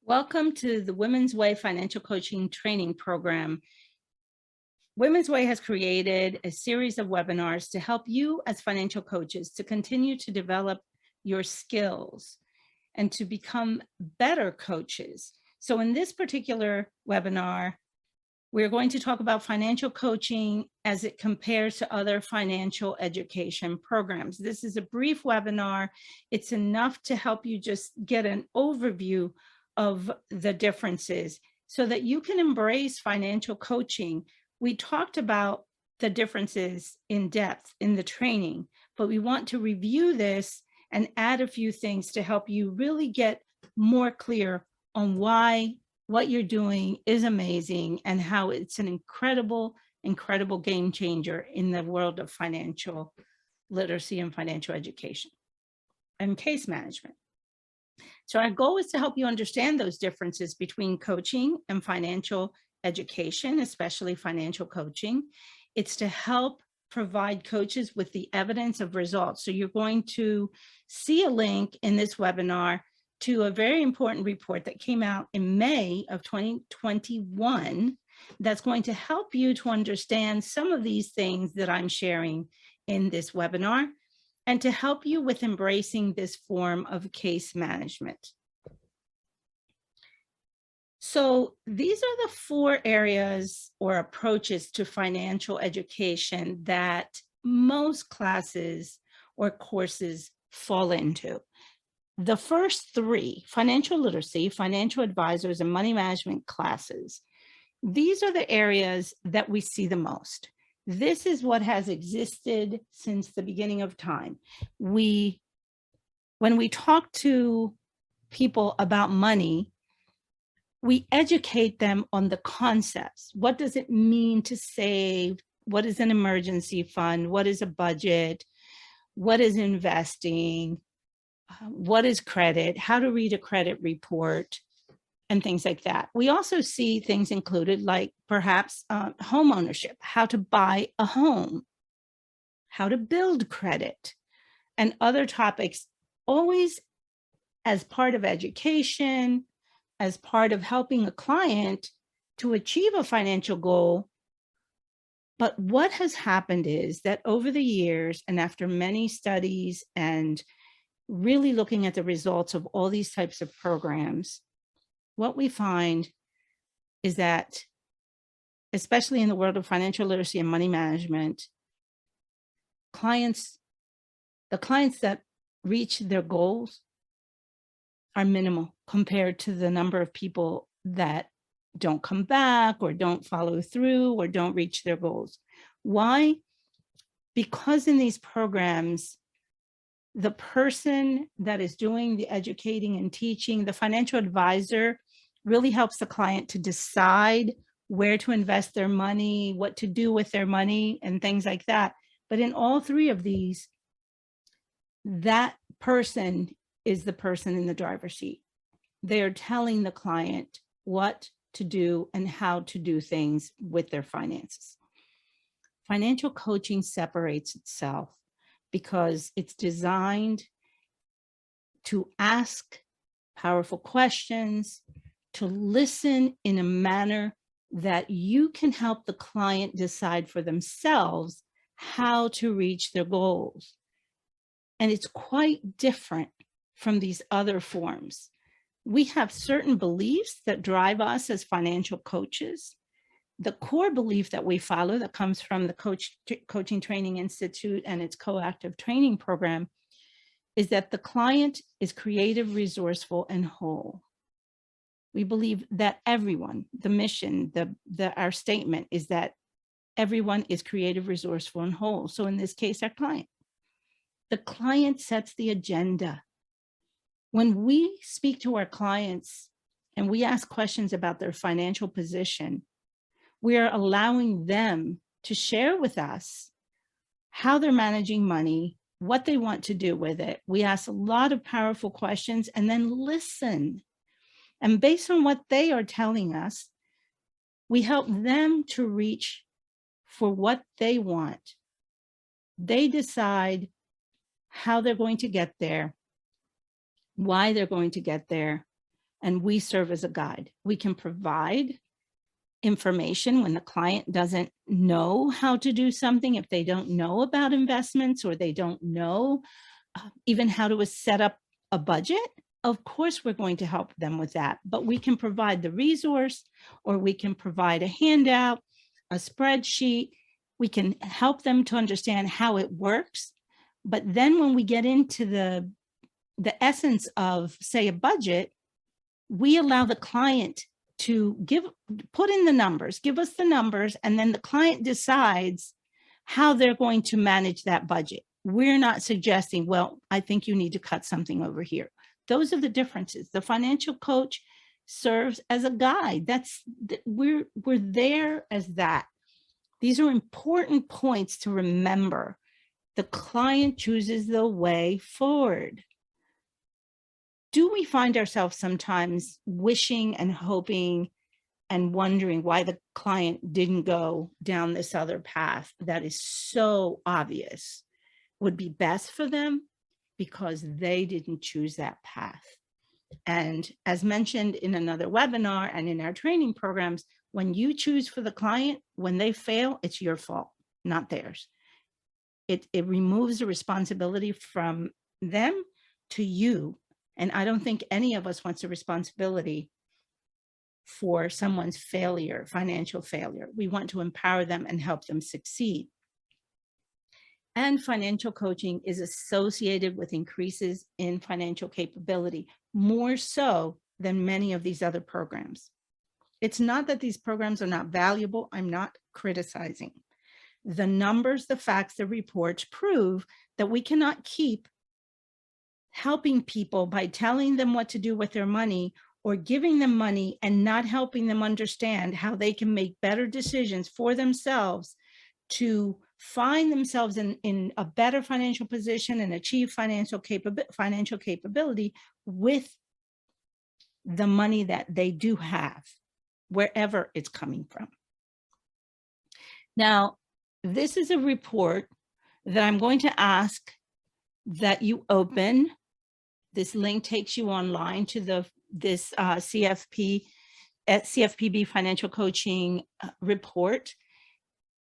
Welcome to the Women's Way Financial Coaching Training Program. Women's Way has created a series of webinars to help you as financial coaches to continue to develop your skills and to become better coaches. So in this particular webinar, we're going to talk about financial coaching as it compares to other financial education programs. This is a brief webinar. It's enough to help you just get an overview of the differences so that you can embrace financial coaching. We talked about the differences in depth in the training, but we want to review this and add a few things to help you really get more clear on why what you're doing is amazing and how it's an incredible game changer in the world of financial literacy and financial education and case management. So our goal is to help you understand those differences between coaching and financial education, especially financial coaching. It's to help provide coaches with the evidence of results. So you're going to see a link in this webinar to a very important report that came out in May of 2021 that's going to help you to understand some of these things that I'm sharing in this webinar and to help you with embracing this form of case management. So these are the four areas or approaches to financial education that most classes or courses fall into. The first three, financial literacy, financial advisors, and money management classes, these are the areas that we see the most. This is what has existed since the beginning of time. When we talk to people about money, we educate them on the concepts. What does it mean to save? What is an emergency fund? What is a budget? What is investing? What is credit? How to read a credit report? And things like that. We also see things included like perhaps home ownership, how to buy a home, how to build credit, and other topics, always as part of education, as part of helping a client to achieve a financial goal. But what has happened is that over the years, and after many studies and really looking at the results of all these types of programs, what we find is that, especially in the world of financial literacy and money management, the clients that reach their goals are minimal compared to the number of people that don't come back or don't follow through or don't reach their goals. Why? Because in these programs, the person that is doing the educating and teaching, the financial advisor, really helps the client to decide where to invest their money, what to do with their money, and things like that. But in all three of these, that person is the person in the driver's seat. They are telling the client what to do and how to do things with their finances. Financial coaching separates itself because it's designed to ask powerful questions, to listen in a manner that you can help the client decide for themselves how to reach their goals. And it's quite different from these other forms. We have certain beliefs that drive us as financial coaches. The core belief that we follow that comes from the Coaching Training Institute and its coactive training program is that the client is creative, resourceful, and whole. We believe that everyone, the mission, our statement is that everyone is creative, resourceful, and whole. So in this case, our client. The client sets the agenda. When we speak to our clients and we ask questions about their financial position, we are allowing them to share with us how they're managing money, what they want to do with it. We ask a lot of powerful questions and then listen. And based on what they are telling us, we help them to reach for what they want. They decide how they're going to get there, why they're going to get there, and we serve as a guide. We can provide information when the client doesn't know how to do something, if they don't know about investments or they don't know even how to set up a budget. Of course, we're going to help them with that, but we can provide the resource, or we can provide a handout, a spreadsheet. We can help them to understand how it works. But then when we get into the essence of, say, a budget, we allow the client to put in the numbers, give us the numbers, and then the client decides how they're going to manage that budget. We're not suggesting, well, I think you need to cut something over here. Those are the differences. The financial coach serves as a guide. We're there as that. These are important points to remember. The client chooses the way forward. Do we find ourselves sometimes wishing and hoping and wondering why the client didn't go down this other path that is so obvious would be best for them, because they didn't choose that path? And as mentioned in another webinar and in our training programs, when you choose for the client, when they fail, it's your fault, not theirs. It removes the responsibility from them to you. And I don't think any of us wants the responsibility for someone's failure, financial failure. We want to empower them and help them succeed. And financial coaching is associated with increases in financial capability, more so than many of these other programs. It's not that these programs are not valuable. I'm not criticizing. The numbers, the facts, the reports prove that we cannot keep helping people by telling them what to do with their money, or giving them money and not helping them understand how they can make better decisions for themselves to find themselves in a better financial position and achieve financial capability with the money that they do have, wherever it's coming from. Now, this is a report that I'm going to ask that you open. This link takes you online to this CFPB financial coaching report.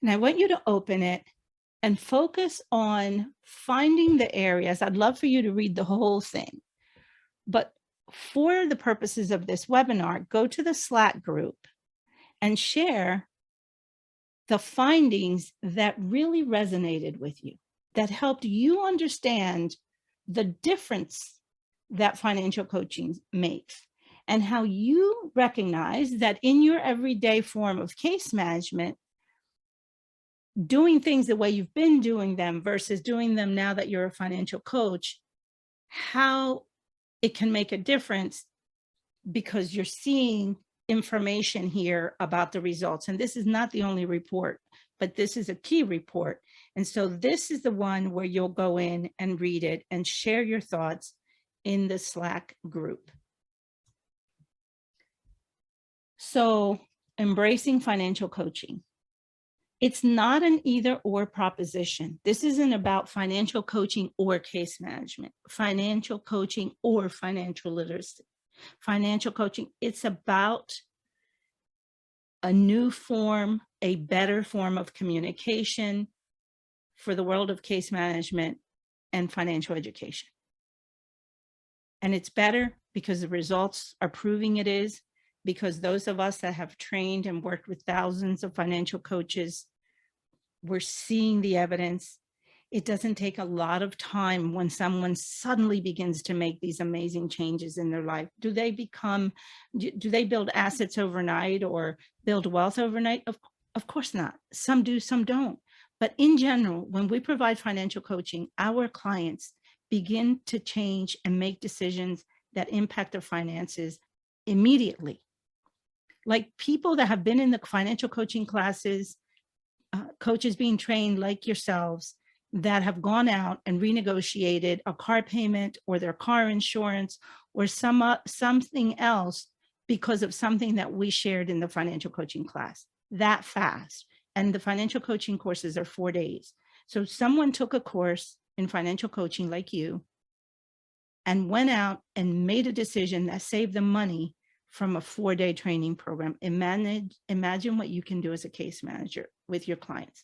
And I want you to open it and focus on finding the areas. I'd love for you to read the whole thing, but for the purposes of this webinar, go to the Slack group and share the findings that really resonated with you, that helped you understand the difference that financial coaching makes, and how you recognize that in your everyday form of case management, doing things the way you've been doing them versus doing them now that you're a financial coach, how it can make a difference, because you're seeing information here about the results. And this is not the only report, but this is a key report. And so this is the one where you'll go in and read it and share your thoughts in the Slack group. So, embracing financial coaching. It's not an either or proposition. This isn't about financial coaching or case management, financial coaching or financial literacy. Financial coaching, it's about a new form, a better form of communication for the world of case management and financial education. And it's better because the results are proving it is, because those of us that have trained and worked with thousands of financial coaches, we're seeing the evidence. It doesn't take a lot of time when someone suddenly begins to make these amazing changes in their life. Do they build assets overnight or build wealth overnight? Of course not. Some do, some don't. But in general, when we provide financial coaching, our clients begin to change and make decisions that impact their finances immediately. Like people that have been in the financial coaching classes, coaches being trained like yourselves, that have gone out and renegotiated a car payment or their car insurance or something else because of something that we shared in the financial coaching class that fast. And the financial coaching courses are 4 days. So someone took a course in financial coaching like you, and went out and made a decision that saved them money from a 4-day training program. Imagine what you can do as a case manager with your clients.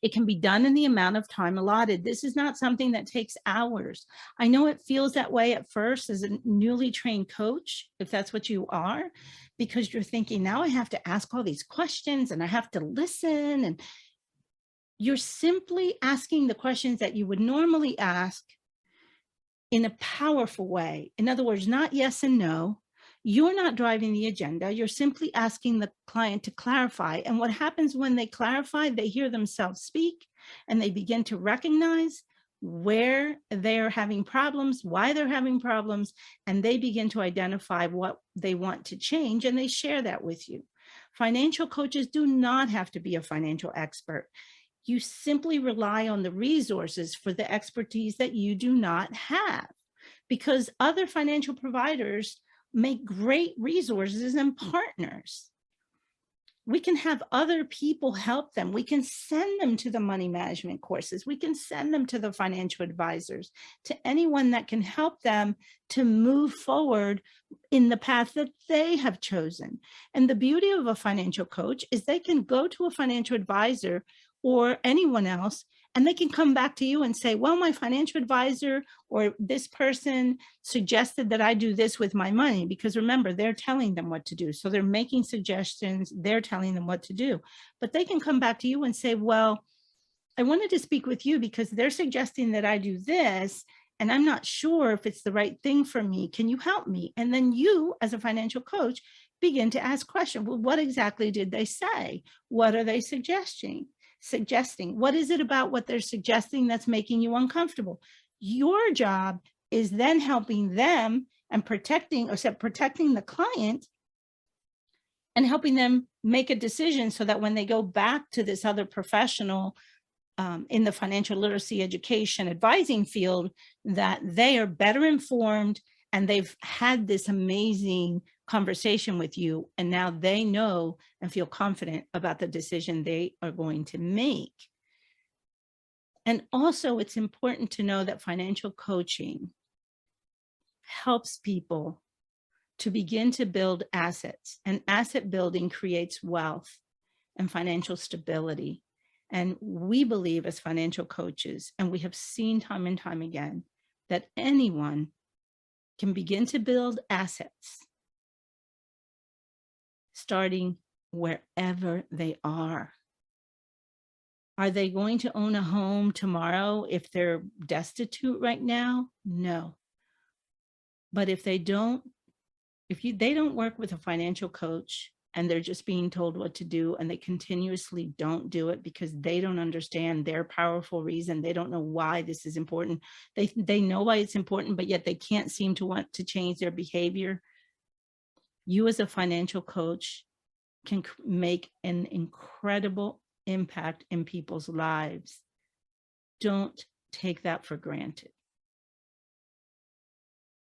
It can be done in the amount of time allotted. This is not something that takes hours. I know it feels that way at first as a newly trained coach, if that's what you are, because you're thinking, now I have to ask all these questions and I have to listen. And you're simply asking the questions that you would normally ask in a powerful way. In other words, not yes and no. You're not driving the agenda. You're simply asking the client to clarify. And what happens when they clarify, they hear themselves speak and they begin to recognize where they're having problems, why they're having problems, and they begin to identify what they want to change, and they share that with you. Financial coaches do not have to be a financial expert. You simply rely on the resources for the expertise that you do not have, because other financial providers make great resources and partners. We can have other people help them. We can send them to the money management courses. We can send them to the financial advisors, to anyone that can help them to move forward in the path that they have chosen. And the beauty of a financial coach is they can go to a financial advisor or anyone else, and they can come back to you and say, well, my financial advisor or this person suggested that I do this with my money, because remember, they're telling them what to do. So they're making suggestions, they're telling them what to do. But they can come back to you and say, well, I wanted to speak with you because they're suggesting that I do this, and I'm not sure if it's the right thing for me. Can you help me? And then you, as a financial coach, begin to ask questions. Well, what exactly did they say? What are they suggesting? What is it about what they're suggesting that's making you uncomfortable? Your job is then helping them and protecting the client and helping them make a decision so that when they go back to this other professional in the financial literacy education advising field, that they are better informed and they've had this amazing conversation with you, and now they know and feel confident about the decision they are going to make. And also, it's important to know that financial coaching helps people to begin to build assets, and asset building creates wealth and financial stability. And we believe as financial coaches, and we have seen time and time again, that anyone can begin to build assets starting wherever they are. Are they going to own a home tomorrow if they're destitute right now? No. But if they don't work with a financial coach and they're just being told what to do and they continuously don't do it because they don't understand their powerful reason, they don't know why this is important. They know why it's important, but yet they can't seem to want to change their behavior. You as a financial coach can make an incredible impact in people's lives. Don't take that for granted.